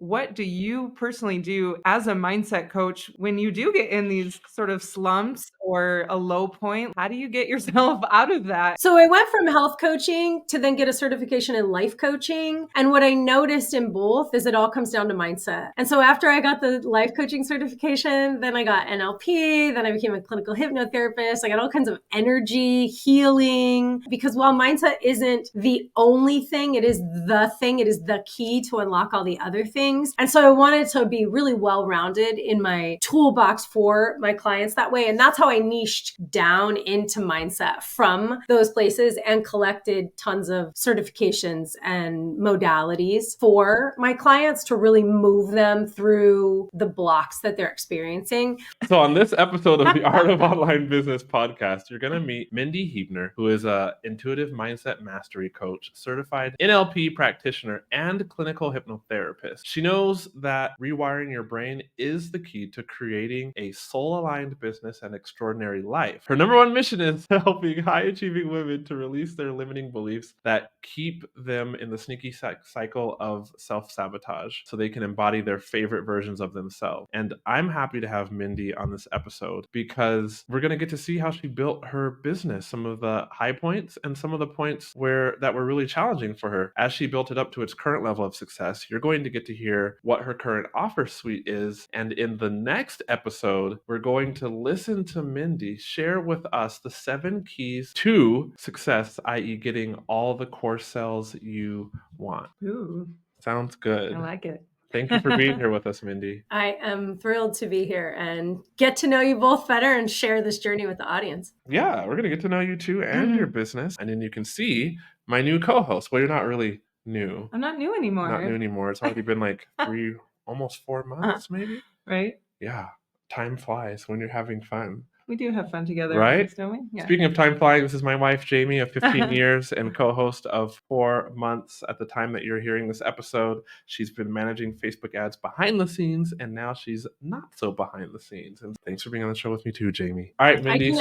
what do you personally do as a mindset coach when you do get in these sort of slumps or a low point? How do you get yourself out of that? So I went from health coaching to then get a certification in life coaching. And what I noticed in both is it all comes down to mindset. And so after I got the life coaching certification, then I got NLP, then I became a clinical hypnotherapist. I got all kinds of energy, healing, because while mindset isn't the only thing, it is the thing, it is the key to unlock all the other things. And so I wanted to be really well-rounded in my toolbox for my clients that way. And that's how I niched down into mindset from those places and collected tons of certifications and modalities for my clients to really move them through the blocks that they're experiencing. So on this episode of the Art of Online Business podcast, you're going to meet Mindi Huebner, who is a intuitive mindset mastery coach, certified NLP practitioner, and clinical hypnotherapist. She knows that rewiring your brain is the key to creating a soul-aligned business and extraordinary life. Her number one mission is helping high-achieving women to release their limiting beliefs that keep them in the sneaky cycle of self-sabotage so they can embody their favorite versions of themselves. And I'm happy to have Mindy on this episode because we're going to get to see how she built her business, some of the high points and some of the points that were really challenging for her. As she built it up to its current level of success, you're going to get to hear what her current offer suite is. And in the next episode, we're going to listen to Mindy share with us the 7 keys to success, i.e. getting all the core sales you want. Ooh, sounds good. I like it. Thank you for being here with us, Mindy. I am thrilled to be here and get to know you both better and share this journey with the audience. Yeah, we're going to get to know you too and your business. And then you can see my new co-host. Well, you're not really new. I'm not new anymore. Not new anymore. It's already been like 3, almost 4 months, maybe. Right? Yeah. Time flies when you're having fun. We do have fun together, right? Don't we? Yeah. Speaking of time flying, this is my wife, Jamie, of 15 years and co-host of 4 months at the time that you're hearing this episode. She's been managing Facebook ads behind the scenes, and now she's not so behind the scenes. And thanks for being on the show with me too, Jamie. All right, Mindy.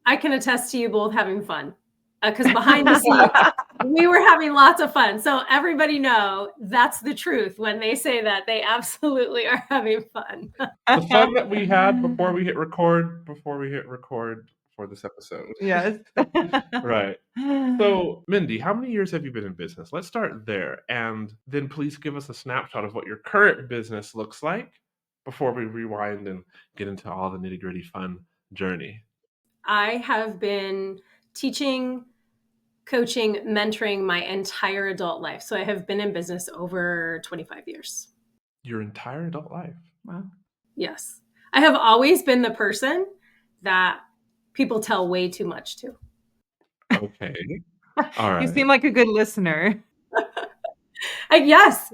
I can attest to you both having fun. Because behind the scenes, we were having lots of fun. So everybody know that's the truth. When they say that, they absolutely are having fun. The fun that we had before we hit record for this episode. Yes. Right. So, Mindy, how many years have you been in business? Let's start there. And then please give us a snapshot of what your current business looks like before we rewind and get into all the nitty-gritty fun journey. I have been teaching, coaching, mentoring my entire adult life. So I have been in business over 25 years. Your entire adult life? Wow. Yes. I have always been the person that people tell way too much to. Okay. All right. You seem like a good listener. Yes,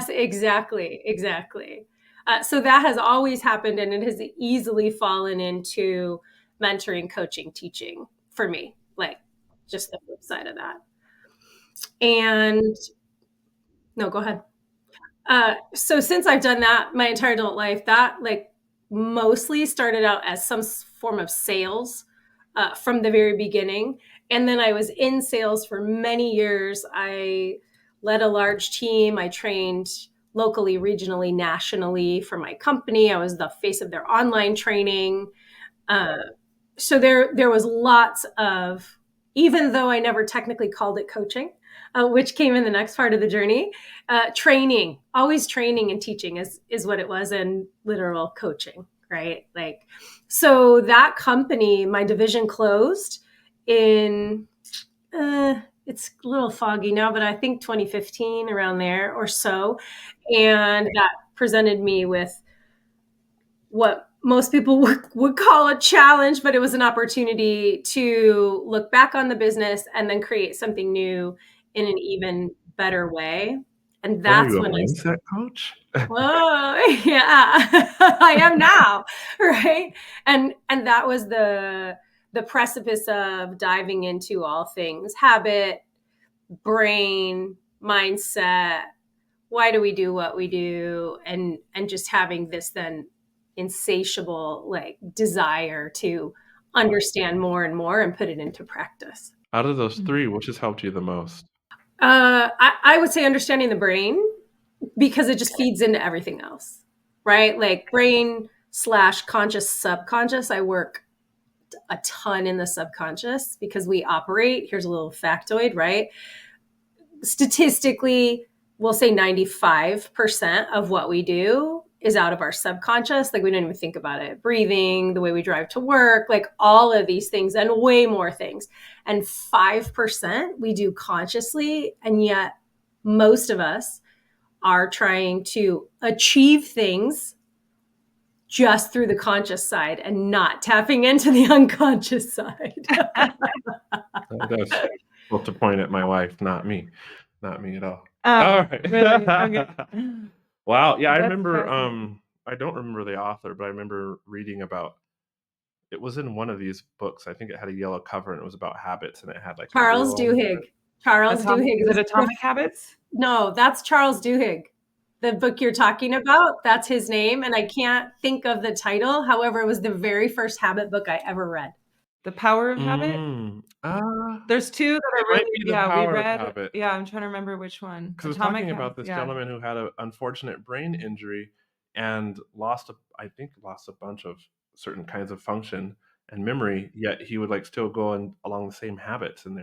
exactly. So that has always happened, and it has easily fallen into mentoring, coaching, teaching for me, like just the flip side of that. And no, go ahead. So since I've done that my entire adult life, that like mostly started out as some form of sales from the very beginning. And then I was in sales for many years. I led a large team. I trained locally, regionally, nationally for my company. I was the face of their online training. So there was lots of, even though I never technically called it coaching, which came in the next part of the journey, training, always training and teaching is what it was, and literal coaching, right? Like, so that company, my division closed in, it's a little foggy now, but I think 2015, around there or so. And that presented me with what most people would call a challenge, but it was an opportunity to look back on the business and then create something new in an even better way. And that's when I mindset coach. Whoa, yeah, I am now, right? And that was the precipice of diving into all things habit, brain, mindset. Why do we do what we do? And just having this then insatiable like desire to understand more and more and put it into practice. Out of those 3, which has helped you the most? I would say understanding the brain, because it just feeds into everything else, right? Like brain / conscious subconscious. I work a ton in the subconscious because we operate. Here's a little factoid, right? Statistically, we'll say 95% of what we do is out of our subconscious. Like we don't even think about it. Breathing, the way we drive to work, like all of these things and way more things. And 5% we do consciously. And yet most of us are trying to achieve things just through the conscious side and not tapping into the unconscious side. That's supposed to point at my wife, not me. Not me at all. Oh, All right. really? Okay. Wow. Yeah, I That's remember fascinating. I don't remember the author, but I remember reading about it was in one of these books. I think it had a yellow cover and it was about habits and it had like a Charles wheel on the Duhigg. front. Charles Duhigg. Is it Atomic Habits? No, that's Charles Duhigg. The book you're talking about, that's his name. And I can't think of the title. However, it was the very first habit book I ever read. The Power of Habit? There's two that It are might really, be The yeah, we Power of read. Habit. Yeah, I'm trying to remember which one. Because it was Atomic talking about Habits. this Yeah. gentleman who had an unfortunate brain injury and lost a bunch of certain kinds of function and memory, yet he would like still go along the same habits. And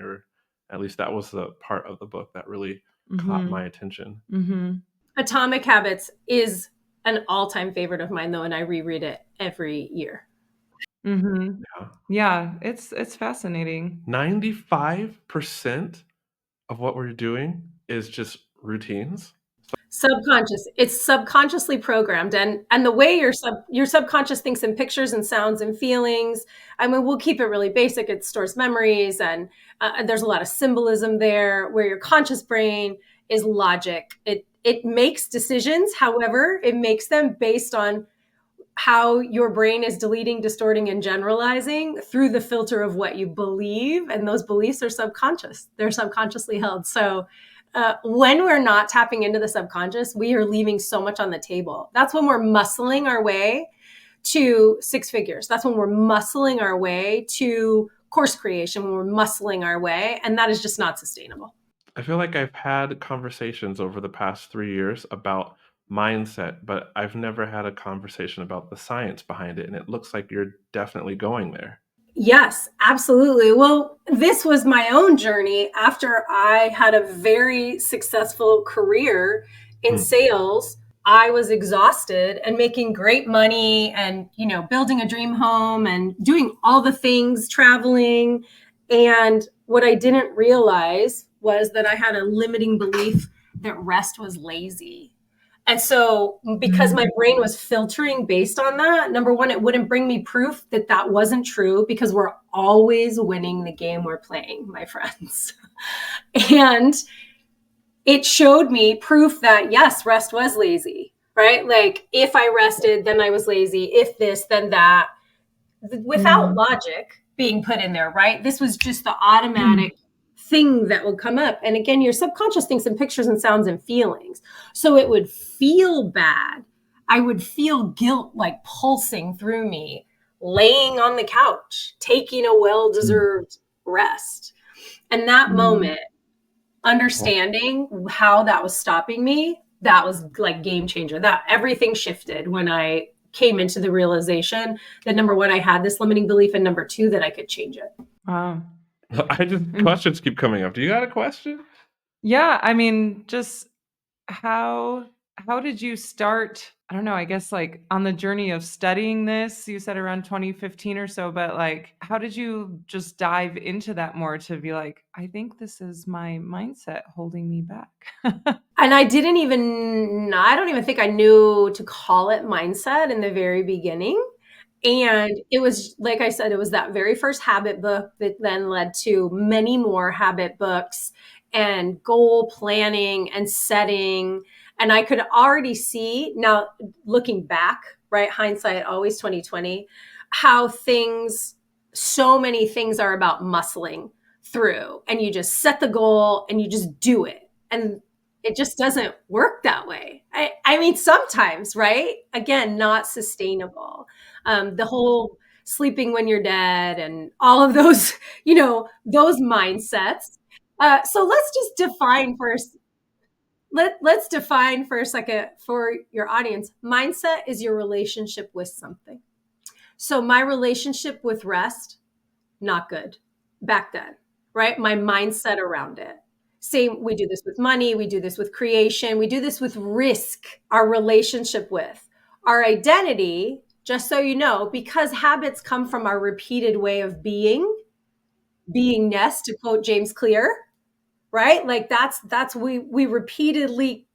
at least that was the part of the book that really caught Mhm. my attention. Mhm. Atomic Habits is an all-time favorite of mine, though, and I reread it every year. Mhm. Yeah. Yeah, it's fascinating. 95% of what we're doing is just routines. Subconscious. It's subconsciously programmed, and the way your subconscious thinks in pictures and sounds and feelings. I mean, we'll keep it really basic. It stores memories, and there's a lot of symbolism there. Where your conscious brain is logic. It makes decisions. However, it makes them based on how your brain is deleting, distorting, and generalizing through the filter of what you believe. And those beliefs are subconscious. They're subconsciously held. So when we're not tapping into the subconscious, we are leaving so much on the table. That's when we're muscling our way to six figures. That's when we're muscling our way to course creation, when we're muscling our way. And that is just not sustainable. I feel like I've had conversations over the past 3 years about mindset, but I've never had a conversation about the science behind it, and it looks like you're definitely going there. Yes, absolutely. Well, this was my own journey after I had a very successful career in sales. I was exhausted and making great money and, building a dream home and doing all the things, traveling. And what I didn't realize was that I had a limiting belief that rest was lazy. And so, because my brain was filtering based on that, number one, it wouldn't bring me proof that that wasn't true because we're always winning the game we're playing, my friends. And it showed me proof that, yes, rest was lazy, right? Like if I rested, then I was lazy. If this, then that, without logic being put in there, right? This was just the automatic thing that would come up. And again, your subconscious thinks in pictures and sounds and feelings. So it would feel bad. I would feel guilt like pulsing through me, laying on the couch, taking a well-deserved rest. And that moment, understanding how that was stopping me, that was like game changer. That everything shifted when I came into the realization that number one, I had this limiting belief, and number two, that I could change it. Wow. Questions keep coming up. Do you got a question? Yeah, I mean, just how did you start, I don't know, I guess like on the journey of studying this? You said around 2015 or so, but like how did you just dive into that more to be like, I think this is my mindset holding me back? And I don't even think I knew to call it mindset in the very beginning. And it was, like I said, it was that very first habit book that then led to many more habit books and goal planning and setting. And I could already see now, looking back, right? Hindsight, always 2020, how so many things are about muscling through, and you just set the goal and you just do it. And it just doesn't work that way. I mean, sometimes, right? Again, not sustainable. The whole sleeping when you're dead and all of those, those mindsets. So let's just define first. let's define for a second for your audience. Mindset is your relationship with something. So my relationship with rest, not good back then, right? My mindset around it. Same, we do this with money, we do this with creation, we do this with risk, our relationship with our identity, just so you know, because habits come from our repeated way of beingness, to quote James Clear, right? Like that's we repeatedly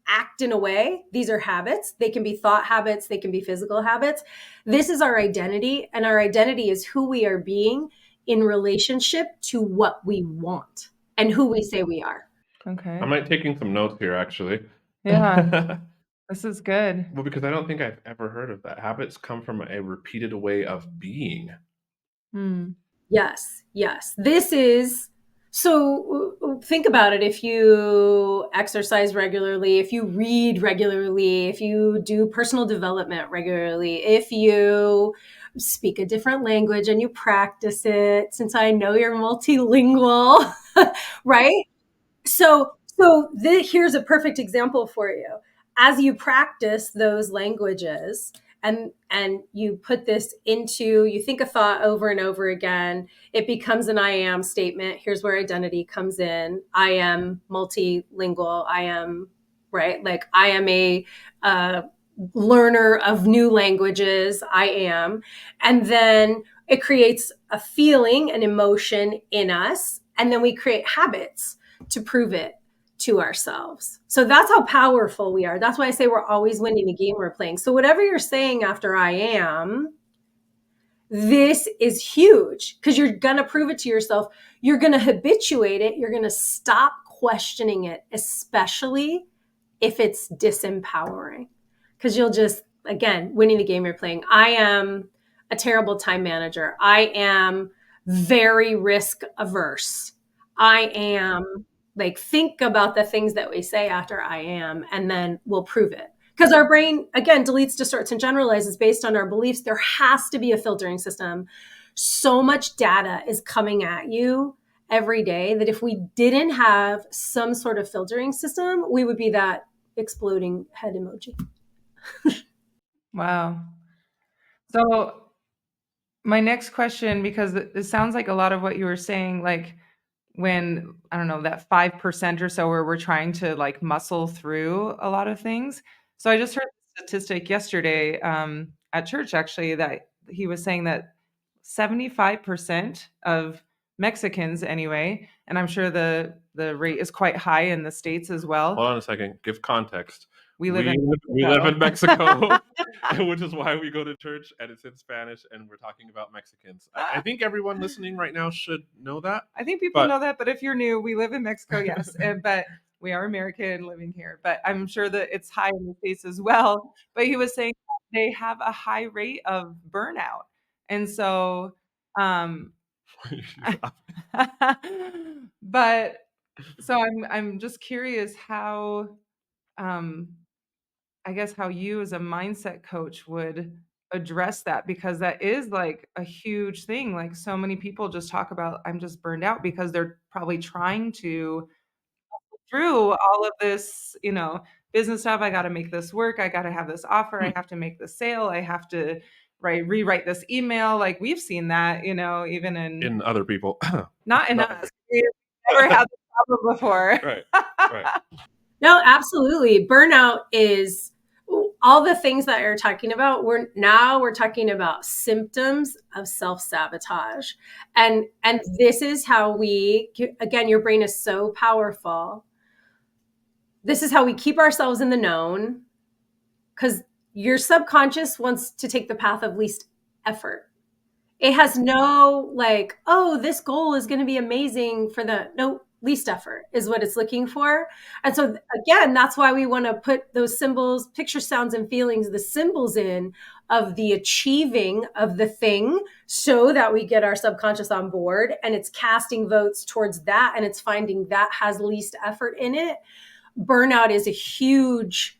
act in a way. These are habits. They can be thought habits, they can be physical habits. This is our identity, and our identity is who we are being in relationship to what we want and who we say we are. Okay. I'm like taking some notes here, actually. Yeah. This is good. Well, because I don't think I've ever heard of that. Habits come from a repeated way of being. Hmm. Yes, yes. This is so think about it. If you exercise regularly, if you read regularly, if you do personal development regularly, if you speak a different language and you practice it, since I know you're multilingual, right? Here's a perfect example for you. As you practice those languages and you put this into, you think a thought over and over again, it becomes an I am statement. Here's where identity comes in. I am multilingual. I am, right? Like I am a learner of new languages. I am. And then it creates a feeling, an emotion in us. And then we create habits to prove it to ourselves. So that's how powerful we are. That's why I say we're always winning the game we're playing. So whatever you're saying after I am, this is huge because you're going to prove it to yourself. You're going to habituate it. You're going to stop questioning it, especially if it's disempowering, because you'll just, again, winning the game you're playing. I am a terrible time manager. I am very risk averse. I am, like, think about the things that we say after I am, and then we'll prove it. Because our brain, again, deletes, distorts, and generalizes based on our beliefs. There has to be a filtering system. So much data is coming at you every day that if we didn't have some sort of filtering system, we would be that exploding head emoji. Wow. So my next question, because it sounds like a lot of what you were saying, like when, I don't know, that 5% or so where we're trying to like muscle through a lot of things. So I just heard a statistic yesterday at church, actually, that he was saying that 75% of Mexicans anyway, and I'm sure the rate is quite high in the States as well. Hold on a second. Give context. We live in We live in Mexico, which is why we go to church, and it's in Spanish, and we're talking about Mexicans. I think everyone listening right now should know that. I think people know that, but if you're new, we live in Mexico, yes, but we are American living here. But I'm sure that it's high in the States as well. But he was saying they have a high rate of burnout, and so, but so I'm just curious how, I guess how you as a mindset coach would address that, because that is like a huge thing. Like so many people just talk about, I'm just burned out because they're probably trying to through all of this, business stuff. I got to make this work. I got to have this offer. I have to make this sale. I have to rewrite this email. Like we've seen that, even in other people. not in us. We've never had this problem before. Right. No, absolutely. Burnout is all the things that you're talking about. We're talking about symptoms of self-sabotage. And this is how we, again, your brain is so powerful. This is how we keep ourselves in the known, because your subconscious wants to take the path of least effort. It has no like, oh, this goal is going to be amazing no, least effort is what it's looking for. And so again, that's why we want to put those symbols, picture, sounds, and feelings, the symbols in of the achieving of the thing, so that we get our subconscious on board, and it's casting votes towards that, and it's finding that has least effort in it. Burnout is a huge,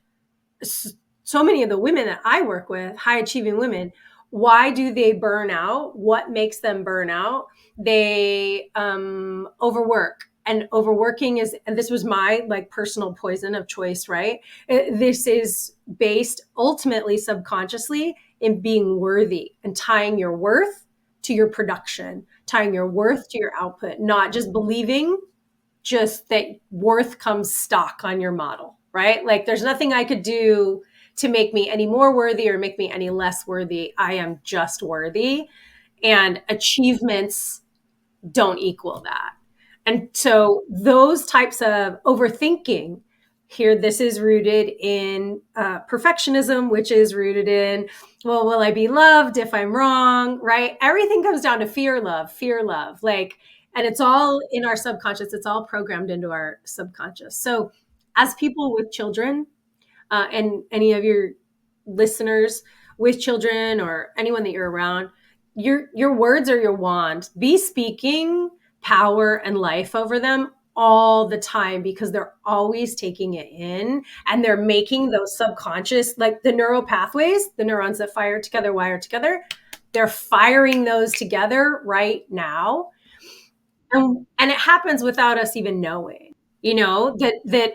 so many of the women that I work with, high achieving women, why do they burn out? What makes them burn out? They overwork and overworking is, and this was my like personal poison of choice, right? This is based ultimately subconsciously in being worthy and tying your worth to your production, tying your worth to your output, not just believing just that worth comes stock on your model, right? Like there's nothing I could do to make me any more worthy or make me any less worthy. I am just worthy, and achievements don't equal that. And so those types of overthinking here, this is rooted in perfectionism, which is rooted in, well, will I be loved if I'm wrong, right? Everything comes down to fear, love, like, and it's all in our subconscious. It's all programmed into our subconscious. So as people with children, and any of your listeners with children or anyone that you're around, your words are your wand. Be speaking power and life over them all the time, because they're always taking it in and they're making those subconscious, like the neural pathways, the neurons that fire together, wire together, they're firing those together right now. And it happens without us even knowing, that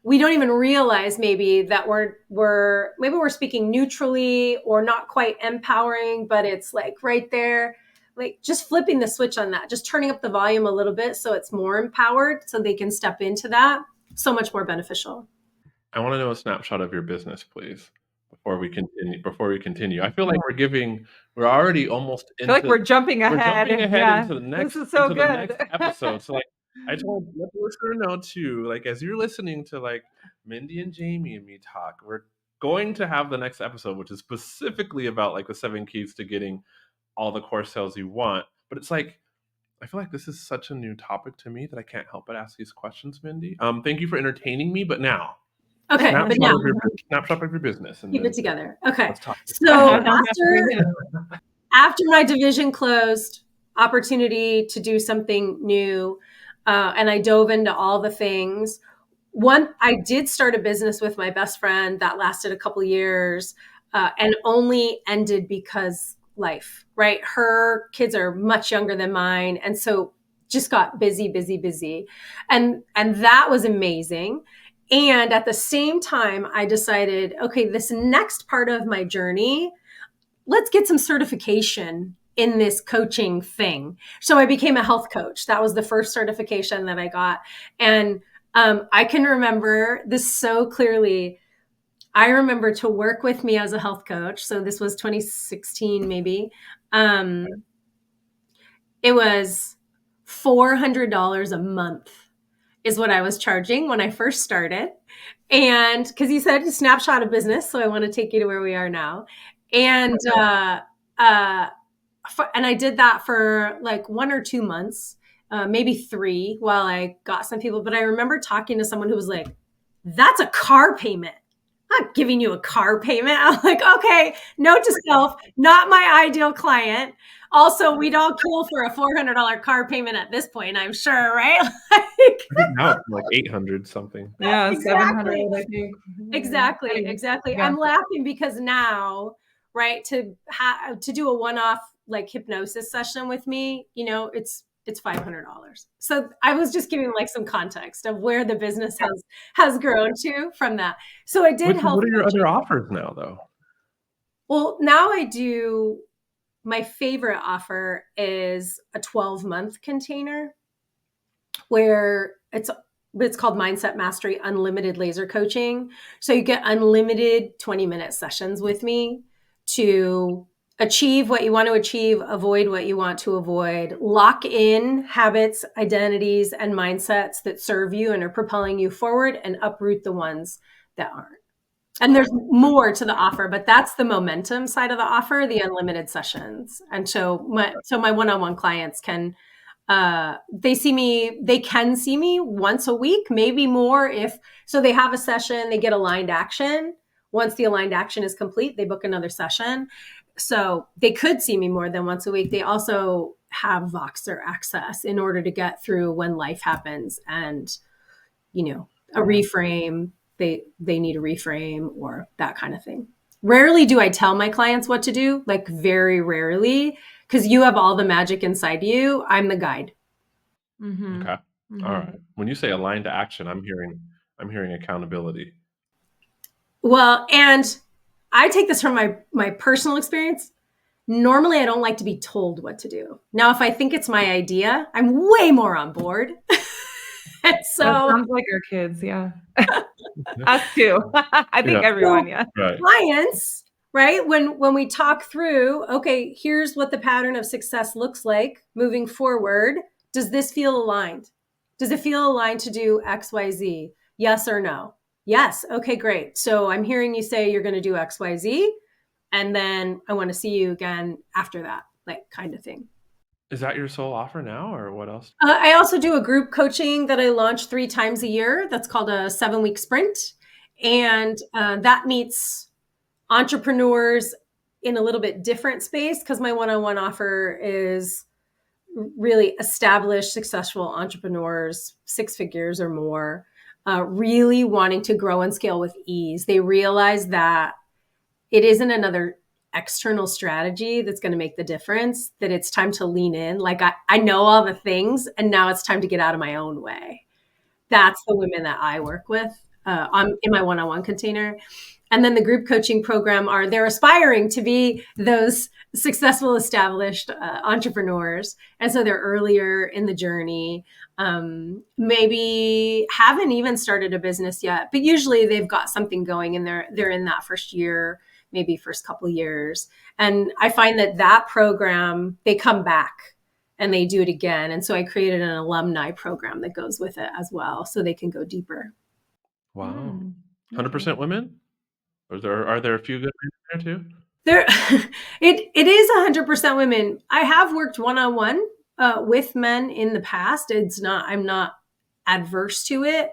we don't even realize maybe that we're speaking neutrally or not quite empowering, but it's like right there, like just flipping the switch on that, just turning up the volume a little bit so it's more empowered so they can step into that. So much more beneficial. I want to know a snapshot of your business, please, before we continue. I feel like we're already almost I feel like into we're jumping ahead. into the This next is so into the next good. episode. So like I just want to let the listener know too, like as you're listening to like Mindy and Jamie and me talk, we're going to have the next episode, which is specifically about like the 7 keys to getting all the core sales you want. But it's like I feel like this is such a new topic to me that I can't help but ask these questions, Mindy. Thank you for entertaining me, but now Okay, but now snapshot of your business, and keep then it together. Okay, let's talk. so after my division closed, opportunity to do something new, and I dove into all the things. I did start a business with my best friend that lasted a couple years, and only ended because life, right? Her kids are much younger than mine, and so just got busy, and that was amazing. And at the same time, I decided, okay, this next part of my journey, let's get some certification in this coaching thing. So I became a health coach. That was the first certification that I got. And I can remember this so clearly. I remember to work with me as a health coach. So this was 2016, maybe. It was $400 a month is what I was charging when I first started. And because you said a snapshot of business, so I want to take you to where we are now. And and I did that for like 1 or 2 months, maybe 3, while I got some people. But I remember talking to someone who was like, "That's a car payment. I'm not giving you a car payment." I'm like, okay, note to self, not my ideal client. Also, we'd all kill for a $400 car payment at this point, I'm sure, right? I think now it's like 800 something. Yeah, Exactly. 700, I think. Exactly. Yeah. I'm laughing because now, right, to do a one-off like hypnosis session with me, it's $500. So I was just giving like some context of where the business has grown to from that. So I did help. What are your other offers now, though? Well, now I do. My favorite offer is a 12-month container where it's called Mindset Mastery Unlimited Laser Coaching. So you get unlimited 20-minute sessions with me to achieve what you want to achieve, avoid what you want to avoid, lock in habits, identities, and mindsets that serve you and are propelling you forward, and uproot the ones that aren't. And there's more to the offer, but that's the momentum side of the offer, the unlimited sessions. And so my one-on-one clients can they can see me once a week, maybe more. So they have a session, they get aligned action. Once the aligned action is complete, they book another session. So they could see me more than once a week. They also have Voxer access in order to get through when life happens and, a reframe. They need a reframe or that kind of thing. Rarely do I tell my clients what to do, like very rarely, because you have all the magic inside you. I'm the guide. Mm-hmm. Okay. All Mhm. right. When you say aligned to action, I'm hearing accountability. Well, and I take this from my personal experience. Normally, I don't like to be told what to do. Now, if I think it's my idea, I'm way more on board. And That so, sounds like our kids, yeah. Us too. I think Yeah. everyone, so yeah. Right. clients, right? When we talk through, okay, here's what the pattern of success looks like moving forward. Does this feel aligned? Does it feel aligned to do X, Y, Z? Yes or no? Yes. Okay, great. So I'm hearing you say you're going to do X, Y, Z, and then I want to see you again after that, like kind of thing. Is that your sole offer now, or what else? I also do a group coaching that I launch 3 times a year. That's called a 7-week sprint. And that meets entrepreneurs in a little bit different space because my one-on-one offer is really established, successful entrepreneurs, 6 figures or more, really wanting to grow and scale with ease. They realize that it isn't another external strategy that's going to make the difference, that it's time to lean in. Like I know all the things and now it's time to get out of my own way. That's the women that I work with in my one-on-one container. And then the group coaching program they're aspiring to be those successful, established entrepreneurs. And so they're earlier in the journey, maybe haven't even started a business yet, but usually they've got something going and they're in that first year, maybe first couple years. And I find that program, they come back and they do it again. And so I created an alumni program that goes with it as well, so they can go deeper. Wow. Okay. 100% women? Or are there a few good men there too? There, it is 100% women. I have worked one-on-one with men in the past. I'm not adverse to it.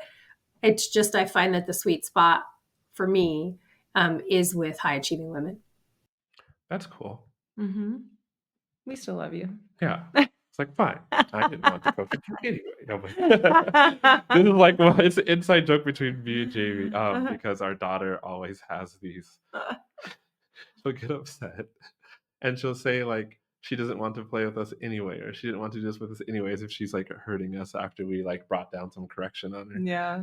It's just I find that the sweet spot for me is with high achieving women. That's cool. Mhm. We still love you. Yeah. It's like, fine. I didn't want to coach with you anyway. No, but this is like, well, it's an inside joke between me and Jamie because our daughter always has these. She'll get upset and she'll say, like, she doesn't want to play with us anyway, or she didn't want to do this with us anyways if she's like hurting us after we like brought down some correction on her. Yeah.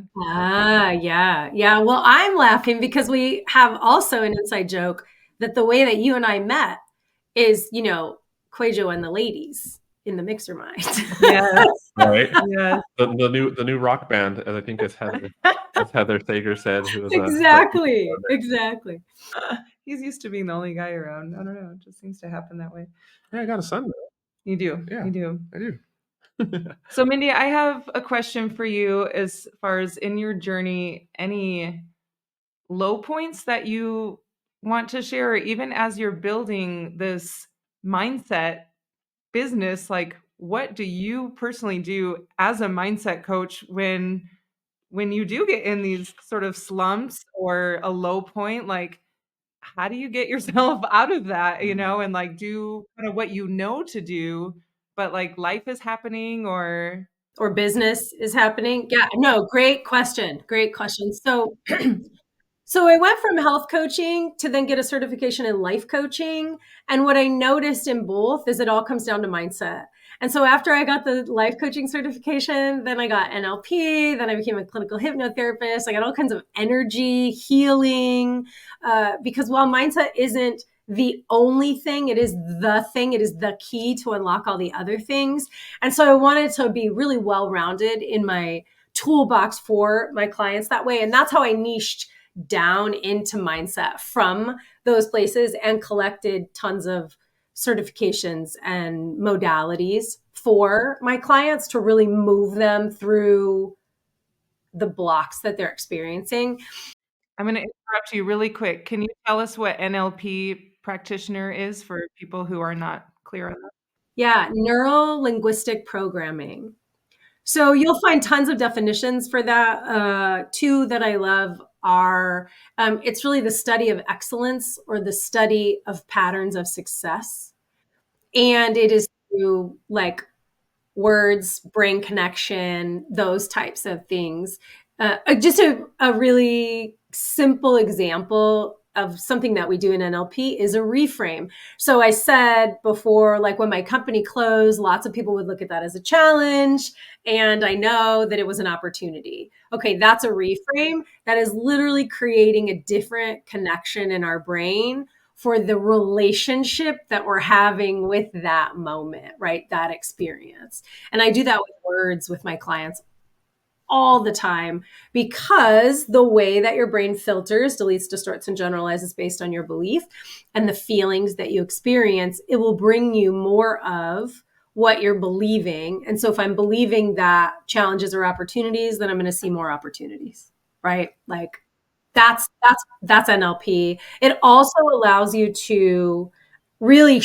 Yeah. Well, I'm laughing because we have also an inside joke that the way that you and I met is, Quajo and the ladies in the mixer mind. Yes. Right? Yes. The new rock band, as I think as Heather Sager said, who was Exactly. He's used to being the only guy around. I don't know. It just seems to happen that way. yeah, I got a son now. You do. Yeah. You do. I do. So, Mindy, I have a question for you as far as in your journey, any low points that you want to share, or even as you're building this mindset business, like what do you personally do as a mindset coach when you do get in these sort of slumps or a low point? Like, how do you get yourself out of that, and like do kind of what you know to do, but like life is happening Or business is happening. Yeah, no, great question. Great question. So So I went from health coaching to then get a certification in life coaching. And what I noticed in both is it all comes down to mindset. And so after I got the life coaching certification, then I got NLP, then I became a clinical hypnotherapist. I got all kinds of energy, healing, because while mindset isn't the only thing, it is the thing, it is the key to unlock all the other things. And so I wanted to be really well-rounded in my toolbox for my clients that way. And that's how I niched down into mindset from those places and collected tons of certifications and modalities for my clients to really move them through the blocks that they're experiencing. I'm going to interrupt you really quick. Can you tell us what NLP practitioner is for people who are not clear on that? Yeah, neuro linguistic programming. So you'll find tons of definitions for that. Two that I love are it's really the study of excellence or the study of patterns of success. And it is through like words, brain connection, those types of things. Just a really simple example of something that we do in NLP is a reframe. So I said before, like when my company closed, lots of people would look at that as a challenge. And I know that it was an opportunity. Okay, that's a reframe. That is literally creating a different connection in our brain for the relationship that we're having with that moment, right? That experience. And I do that with words with my clients all the time, because the way that your brain filters, deletes, distorts, and generalizes based on your belief and the feelings that you experience, it will bring you more of what you're believing. And so if I'm believing that challenges are opportunities, then I'm going to see more opportunities, right? Like that's NLP. It also allows you to really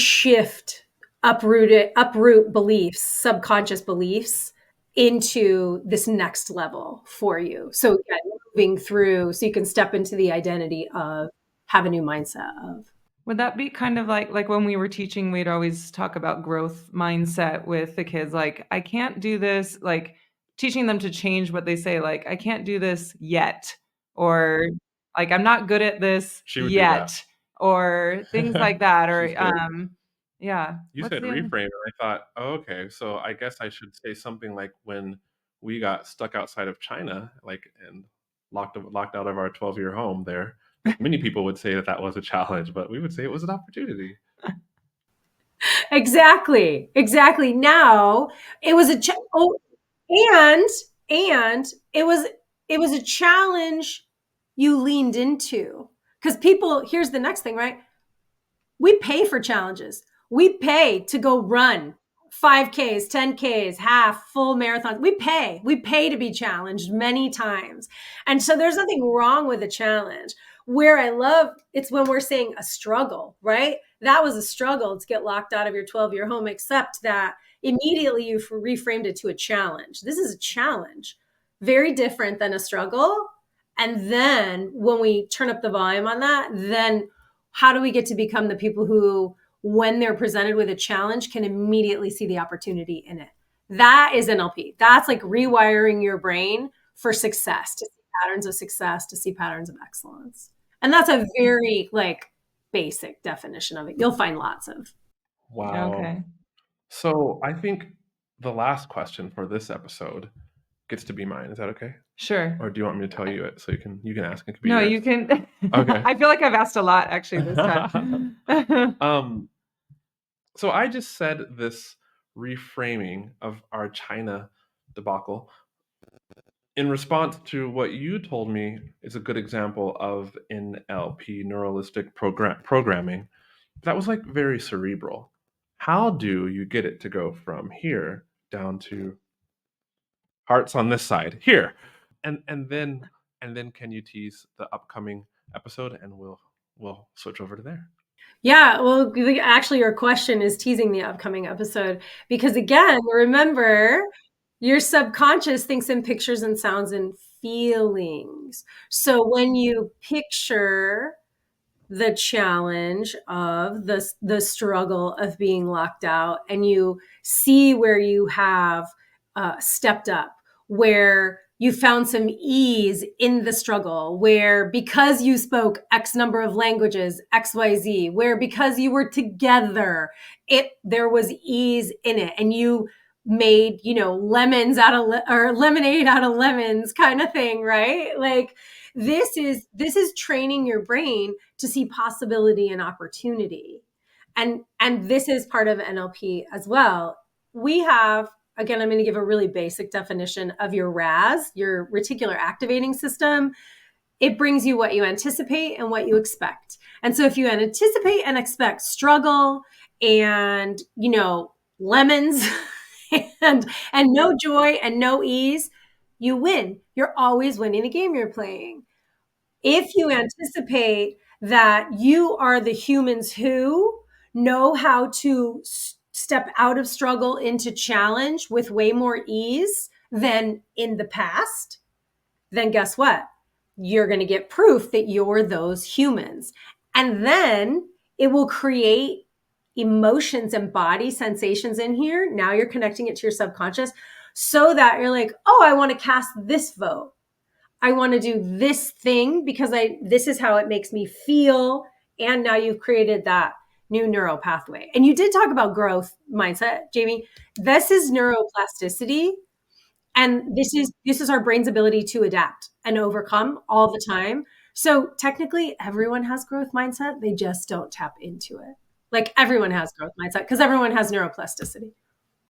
uproot beliefs, subconscious beliefs into this next level for you. So again, moving through so you can step into the identity of, have a new mindset of. Would that be kind of like when we were teaching, we'd always talk about growth mindset with the kids, like, I can't do this, like teaching them to change what they say, like, I can't do this yet, or like, I'm not good at this She would do that. yet, or things like that, or She's good. yeah. You What's said the other? reframe, and I thought, oh, okay, so I guess I should say something like when we got stuck outside of China, like, and locked out of our 12-year home there. Like, many people would say that that was a challenge, but we would say it was an opportunity. Exactly. Now it was and it was a challenge you leaned into, because people, here's the next thing, right? We pay for challenges. We pay to go run 5Ks, 10Ks, half, full marathons. We pay to be challenged many times. And so there's nothing wrong with a challenge. Where I love, it's when we're saying a struggle, right? That was a struggle to get locked out of your 12-year home, except that immediately you reframed it to a challenge. This is a challenge, very different than a struggle. And then when we turn up the volume on that, then how do we get to become the people who, when they're presented with a challenge, can immediately see the opportunity in it? That is NLP. That's like rewiring your brain for success, to see patterns of success, to see patterns of excellence. And that's a very like basic definition of it. You'll find lots of. Wow. Okay. So I think the last question for this episode gets to be mine. Is that okay? Sure. Or do you want me to tell you it so you can ask? It could be No, yours. you can. Okay. I feel like I've asked a lot actually this time. So I just said this reframing of our China debacle in response to what you told me is a good example of NLP, neuralistic programming. That was like very cerebral. How do you get it to go from here down to hearts on this side here, and then can you tease the upcoming episode, and we'll switch over to there. Yeah, well, actually, your question is teasing the upcoming episode, because again, remember, your subconscious thinks in pictures and sounds and feelings. So when you picture the challenge of the struggle of being locked out, and you see where you have stepped up, where you found some ease in the struggle, where because you spoke X number of languages, XYZ, where because you were together, there was ease in it, and you made, lemons out of or lemonade out of lemons kind of thing, right? Like this is training your brain to see possibility and opportunity. And this is part of NLP as well. We have, again, I'm going to give a really basic definition of your RAS, your reticular activating system. It brings you what you anticipate and what you expect. And so if you anticipate and expect struggle and, lemons and no joy and no ease, you win. You're always winning the game you're playing. If you anticipate that you are the humans who know how to step out of struggle into challenge with way more ease than in the past, then guess what? You're going to get proof that you're those humans. And then it will create emotions and body sensations in here. Now you're connecting it to your subconscious so that you're like, oh, I want to cast this vote. I want to do this thing because this is how it makes me feel. And now you've created that new neural pathway. And you did talk about growth mindset, Jamie. This is neuroplasticity. And this is our brain's ability to adapt and overcome all the time. So technically everyone has growth mindset. They just don't tap into it. Like everyone has growth mindset because everyone has neuroplasticity.